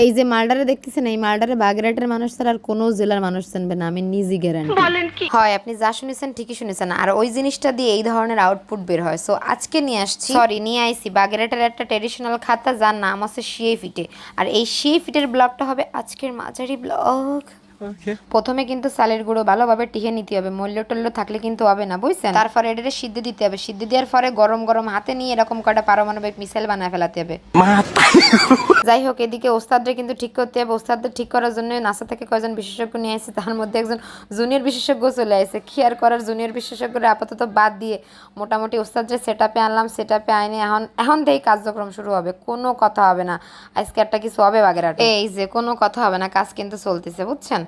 এই যে মালডারে দেখতেছেন, এই মালডারে বাগেরহাটের মানুষ ছাড়া আর কোনো জেলার মানুষ জানবে না, আমি নিজে গ্যারান্টি। বলেন কি? হয়, আপনি যা শুনেছেন ঠিকই শুনেছেন। আর ওই জিনিসটা দিয়ে এই ধরনের আউটপুট বের হয়। সো আজকে নিয়ে আইছি বাগেরহাটের একটা ট্রেডিশনাল খাতা, যার নাম আছে শিয়ে ফিটে। আর এই শিয়ে ফিটের ব্লগটা হবে আজকের মাঝারি ব্লগ। প্রথমে কিন্তু চালের গুঁড়ো ভালোভাবে টিহে নিতে হবে, মল্য টল্য থাকলে কিন্তু হবে না, বুঝছেন? তারপরে এটাকে সিদ্ধ দিতে হবে, সিদ্ধ দেওয়ার পরে গরম গরম হাতে নিয়ে এরকম কটা পারমাণবিক মিসাইল বানায় ফেলাতে হবে। যাই হোক, এদিকে ওস্তাদরে কিন্তু ঠিক করতে হবে। ওস্তাদদের ঠিক করার জন্য নাসা থেকে কয়েকজন বিশেষজ্ঞ নিয়ে আসছে, তার মধ্যে একজন জুনিয়র বিশেষজ্ঞ চলে আসছে। কি আর করার, জুনিয়র বিশেষজ্ঞরা আপাতত বাদ দিয়ে মোটামুটি ওস্তাদরে সেট আপে আনলাম। সেট আপে আইনে এখন থেকে কার্যক্রম শুরু হবে। কোনো কথা হবে না আজকে একটা কিছু হবে বাগেরহাটে, এই যে কোনো কথা হবে না, কাজ কিন্তু চলতেছে, বুঝছেন?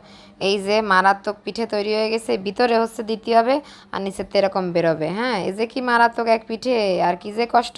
এই যে মারাত্মক পিঠে তৈরি হয়ে গেছে, ভিতরে হচ্ছে দিতে হবে আর নিচে তো এরকম বেরোবে। হ্যাঁ, এই যে কি মারাত্মক এক পিঠে, আর কি যে কষ্ট,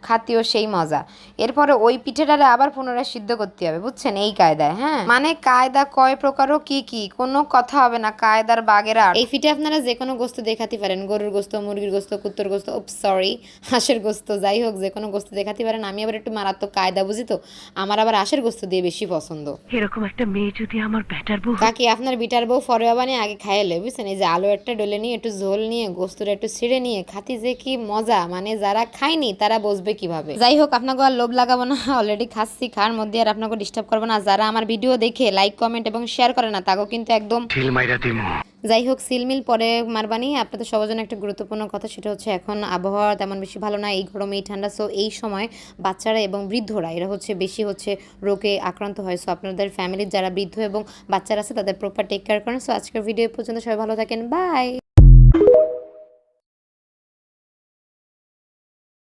খাতিও সেই মজা। এরপরে ওই পিঠেটারে আবার পুনরায় সিদ্ধ করতে হবে, বুঝছেন? এই কায়দায়। হ্যাঁ, মানে কায়দা কয় প্রকারও কি কি, কোনো কথা হবে না, কায়দার বাগেরহাট। এই পিঠে আপনারা যে কোনো গোস্ত দেখাতে পারেন, গরুর গোস্ত, মুরগির গোস্ত, কুত্তর গোস্ত, সরি হাঁসের গোস্ত, যাই হোক যে কোনো গোস্ত দেখাতে পারেন। আমি আবার একটু মারাত্মক কায়দা বুঝি, তো আমার আবার হাঁসের গোস্ত দিয়ে বেশি পছন্দ। এরকম একটা মেয়ে যদি আমার ব্যাটার বউ কাকি আপনার বিটার বউ ফরোয়া বানিয়ে আগে খাইলে, বুঝছেন? এই যে আলু একটা ডলে নিয়ে একটু ঝোল নিয়ে গোস্তটা একটু ছিঁড়ে নিয়ে খাতি যে কি মজা, মানে যারা খায়নি তারা বুঝবে কিভাবে। যাই হোক, আপনাকে আর লোভ লাগাবো না, অলরেডি খাচ্ছি, খাওয়ার মধ্যে আর আপনাকে ডিস্টার্ব করবো না। যারা আমার ভিডিও দেখে লাইক কমেন্ট এবং শেয়ার করে না, তাকেও কিন্তু একদম ঢিল মাইরা দিমু। যাই হোক, সিলমিল পরে মারবানি। আপনাদের সবার জন্য একটা গুরুত্বপূর্ণ কথা, সেটা হচ্ছে এখন আবহাওয়া তেমন বেশি ভালো না, এই গরমে এই ঠান্ডা। সো এই সময় বাচ্চারা এবং বৃদ্ধরা এরা বেশি রোগে আক্রান্ত হয়। সো আপনাদের ফ্যামিলির যারা বৃদ্ধ এবং বাচ্চারা আছে তাদের প্রপার টেক কেয়ার করেন। সো আজকের ভিডিও পর্যন্ত সবাই ভালো থাকেন, বাই।